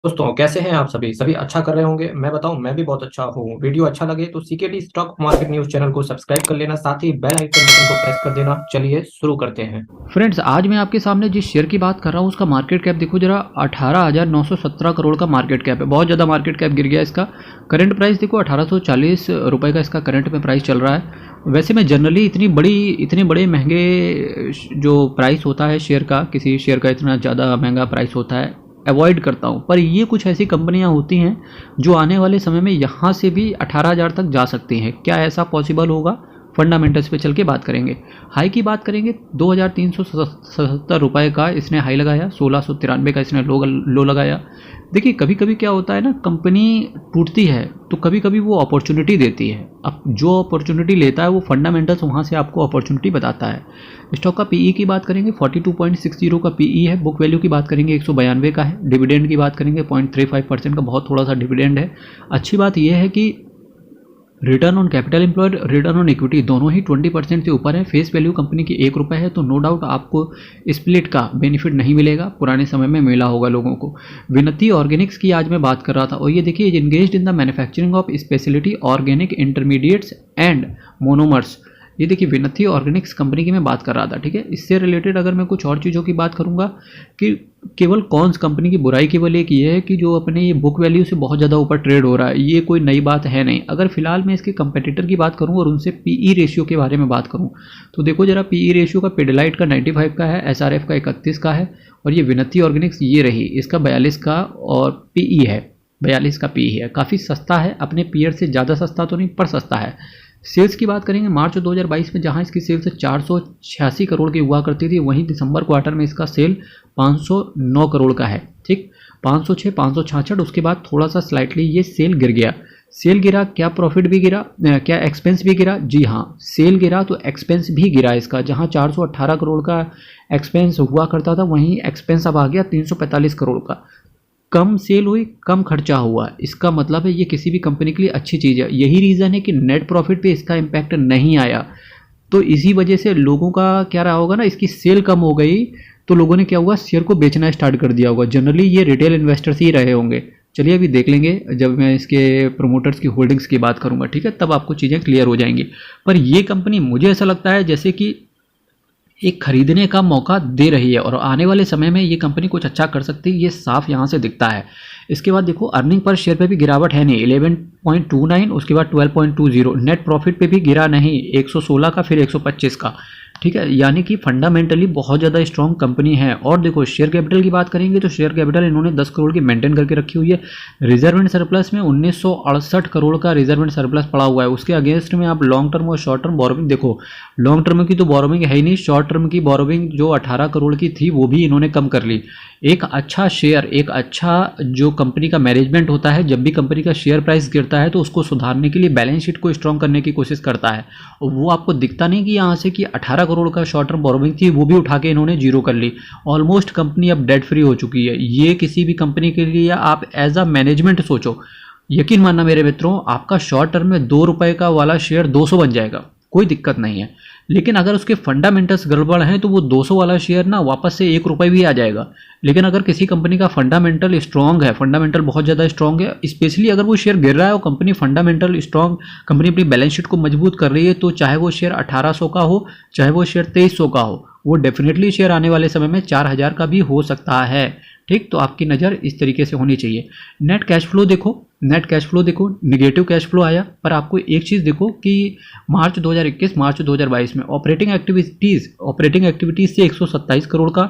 दोस्तों कैसे हैं आप सभी सभी अच्छा कर रहे होंगे। मैं बताऊं, मैं भी बहुत अच्छा हूं। वीडियो अच्छा लगे तो CKD stock market news channel को सब्सक्राइब कर लेना, साथ ही बेल आइकन बटन को प्रेस कर देना। चलिए शुरू करते हैं। फ्रेंड्स, आज मैं आपके सामने जिस शेयर की बात कर रहा हूँ उसका मार्केट कैप देखो जरा। 18,917 करोड़ का मार्केट कैप है। बहुत ज़्यादा मार्केट कैप गिर गया इसका। करंट प्राइस देखो 1840 रुपये का इसका करंट में प्राइस चल रहा है। वैसे मैं जनरली इतने बड़े महंगे जो प्राइस होता है शेयर का, किसी शेयर का इतना ज़्यादा महंगा प्राइस होता है, अवॉइड करता हूँ। पर ये कुछ ऐसी कंपनियाँ होती हैं जो आने वाले समय में यहाँ से भी 18,000 तक जा सकती हैं। क्या ऐसा पॉसिबल होगा? फंडामेंटल्स पे चल के बात करेंगे। हाई की बात करेंगे, 2,377 रुपये का इसने हाई लगाया, 1,693 का इसने लो लगाया। देखिए, कभी कभी क्या होता है ना, कंपनी टूटती है तो कभी कभी वो अपॉर्चुनिटी देती है। अब जो अपॉर्चुनिटी लेता है वो फंडामेंटल्स वहाँ से आपको अपॉर्चुनिटी बताता है। स्टॉक का पीई की बात करेंगे, 42.60 का पीई है। बुक वैल्यू की बात करेंगे, 192 का है। डिविडेंड की बात करेंगे, 0.35% का बहुत थोड़ा सा डिविडेंड है। अच्छी बात यह है कि return on capital employed, return on equity दोनों ही 20% से ऊपर है। फेस वैल्यू कंपनी की 1 रुपये है, तो नो डाउट आपको स्प्लिट का बेनिफिट नहीं मिलेगा, पुराने समय में मिला होगा लोगों को। विनती ऑर्गेनिक्स की आज मैं बात कर रहा था, और ये देखिए, engaged in the manufacturing of speciality organic intermediates and monomers. ये देखिए, विनती ऑर्गेनिक्स कंपनी की मैं बात कर रहा था, ठीक है। इससे रिलेटेड अगर मैं कुछ और चीज़ों की बात करूंगा कि केवल कौन सी कंपनी की बुराई केवल एक ये है कि जो अपने ये बुक वैल्यू से बहुत ज़्यादा ऊपर ट्रेड हो रहा है, ये कोई नई बात है नहीं। अगर फिलहाल मैं इसके कंपेटिटर की बात करूं और उनसे पीई रेशियो के बारे में बात करूं, तो देखो जरा, पीई रेशियो का पिडिलाइट का 95 का है, एसआरएफ का 31 का है, और ये विनती ऑर्गेनिक्स ये रही, इसका 42 का और पीई है, 42 का पीई है। काफ़ी सस्ता है, अपने पीयर से ज़्यादा सस्ता तो नहीं पर सस्ता है। सेल्स की बात करेंगे, मार्च 2022 में जहां इसकी सेल्स 486 करोड़ की हुआ करती थी, वहीं दिसंबर क्वार्टर में इसका सेल 509 करोड़ का है, ठीक। 506, 566, उसके बाद थोड़ा सा स्लाइटली ये सेल गिर गया। सेल गिरा, क्या प्रॉफिट भी गिरा, क्या एक्सपेंस भी गिरा? जी हाँ, सेल गिरा तो एक्सपेंस भी गिरा इसका। जहां 418 करोड़ का एक्सपेंस हुआ करता था, वहीं एक्सपेंस अब आ गया 345 करोड़ का। कम सेल हुई, कम खर्चा हुआ, इसका मतलब है ये किसी भी कंपनी के लिए अच्छी चीज़ है। यही रीज़न है कि नेट प्रॉफिट पे इसका इम्पैक्ट नहीं आया। तो इसी वजह से लोगों का क्या रहा होगा ना, इसकी सेल कम हो गई तो लोगों ने क्या हुआ, शेयर को बेचना स्टार्ट कर दिया होगा। जनरली ये रिटेल इन्वेस्टर्स ही रहे होंगे। चलिए अभी देख लेंगे जब मैं इसके प्रमोटर्स की होल्डिंग्स की बात करूंगा, ठीक है, तब आपको चीज़ें क्लियर हो जाएंगी। पर ये कंपनी मुझे ऐसा लगता है जैसे कि एक खरीदने का मौका दे रही है, और आने वाले समय में ये कंपनी कुछ अच्छा कर सकती है, ये साफ यहाँ से दिखता है। इसके बाद देखो, अर्निंग पर शेयर पे भी गिरावट है नहीं, 11.29, उसके बाद 12.20। नेट प्रॉफिट पे भी गिरा नहीं, 116 का फिर 125 का, ठीक है। यानी कि फंडामेंटली बहुत ज़्यादा स्ट्रॉन्ग कंपनी है। और देखो, शेयर कैपिटल की बात करेंगे तो शेयर कैपिटल इन्होंने 10 करोड़ की मेंटेन करके रखी हुई है। रिजर्व एंड सरप्लस में 1968 करोड़ का रिजर्व एंड सरप्लस पड़ा हुआ है। उसके अगेंस्ट में आप लॉन्ग टर्म और शॉर्ट टर्म बोरोविंग देखो, लॉन्ग टर्म की तो बोरोविंग है ही नहीं, शॉर्ट टर्म की बोरोविंग जो 18 करोड़ की थी वो भी इन्होंने कम कर ली। एक अच्छा शेयर, एक अच्छा जो कंपनी का मैनेजमेंट होता है, जब भी कंपनी का शेयर प्राइस गिरता है तो उसको सुधारने के लिए बैलेंस शीट को स्ट्रॉन्ग करने की कोशिश करता है। और वो आपको दिखता नहीं कि यहाँ से कि 18 करोड़ का शॉर्ट टर्म बोरोविंग थी, वो भी उठा के इन्होंने जीरो कर ली। ऑलमोस्ट कंपनी अब डेट फ्री हो चुकी है। ये किसी भी कंपनी के लिए आप एज अ मैनेजमेंट सोचो, यकीन मानना मेरे मित्रों, आपका शॉर्ट टर्म में 2 रुपए का वाला शेयर 200 बन जाएगा, कोई दिक्कत नहीं है। लेकिन अगर उसके फंडामेंटल्स गड़बड़ हैं तो वो 200 वाला शेयर ना वापस से 1 रुपये भी आ जाएगा। लेकिन अगर किसी कंपनी का फंडामेंटल स्ट्रांग है, फंडामेंटल बहुत ज़्यादा स्ट्रांग है, स्पेशली अगर वो शेयर गिर रहा है और कंपनी फंडामेंटल स्ट्रांग, कंपनी अपनी बैलेंस शीट को मजबूत कर रही है, तो चाहे वो शेयर 1800 का हो, चाहे वो शेयर 2300 का हो, वो डेफिनेटली शेयर आने वाले समय में 4000 का भी हो सकता है, ठीक। तो आपकी नज़र इस तरीके से होनी चाहिए। नेट कैश फ्लो देखो, नेट कैश फ्लो देखो, निगेटिव कैश फ्लो आया। पर आपको एक चीज़ देखो कि मार्च 2021, मार्च 2022 में ऑपरेटिंग एक्टिविटीज़ से 127 करोड़ का,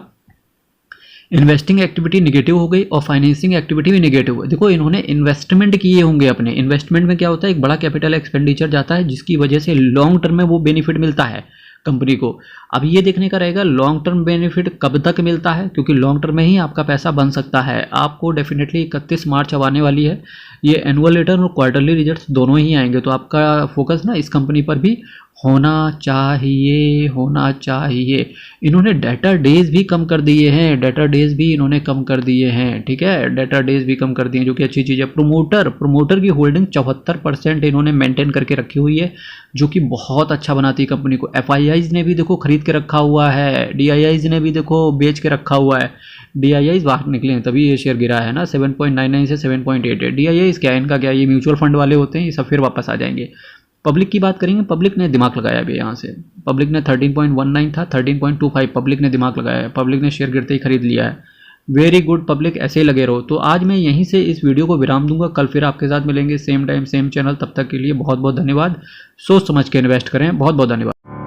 इन्वेस्टिंग एक्टिविटी निगेटिव हो गई और फाइनेंसिंग एक्टिविटी भी निगेटिव है। देखो, इन्होंने इन्वेस्टमेंट किए होंगे अपने। इन्वेस्टमेंट में क्या होता है, एक बड़ा कैपिटल एक्सपेंडिचर जाता है, जिसकी वजह से लॉन्ग टर्म में वो बेनिफिट मिलता है कंपनी को। अब ये देखने का रहेगा लॉन्ग टर्म बेनिफिट कब तक मिलता है, क्योंकि लॉन्ग टर्म में ही आपका पैसा बन सकता है। आपको डेफिनेटली 31 मार्च अब आने वाली है, ये एनुअल रिटर्न और क्वार्टरली रिजल्ट्स दोनों ही आएंगे, तो आपका फोकस ना इस कंपनी पर भी होना चाहिए। इन्होंने डेटा डेज भी कम कर दिए हैं, डेटा डेज भी इन्होंने कम कर दिए हैं, ठीक है, डेटा डेज भी कम कर दिए हैं, जो कि अच्छी चीज़ है। प्रोमोटर की होल्डिंग 74% इन्होंने मेंटेन करके रखी हुई है, जो कि बहुत अच्छा बनाती है कंपनी को। FIIs ने भी देखो खरीद के रखा हुआ है, DIIs ने भी देखो बेच के रखा हुआ है। DIIs बाहर निकले हैं तभी ये शेयर गिरा है ना, 7.99 से 7.88। DIIs क्या है, इनका क्या है, ये म्यूचुअल फंड वाले होते हैं, ये सब फिर वापस आ जाएंगे। पब्लिक की बात करेंगे, पब्लिक ने दिमाग लगाया अभी यहाँ से। पब्लिक ने 13.19 था, 13.25 पब्लिक ने दिमाग लगाया है, पब्लिक ने शेयर गिरते ही खरीद लिया है। वेरी गुड पब्लिक, ऐसे ही लगे रहो। तो आज मैं यहीं से इस वीडियो को विराम दूंगा, कल फिर आपके साथ मिलेंगे सेम टाइम सेम चैनल। तब तक के लिए बहुत बहुत धन्यवाद। सोच समझ के इन्वेस्ट करें। बहुत बहुत धन्यवाद।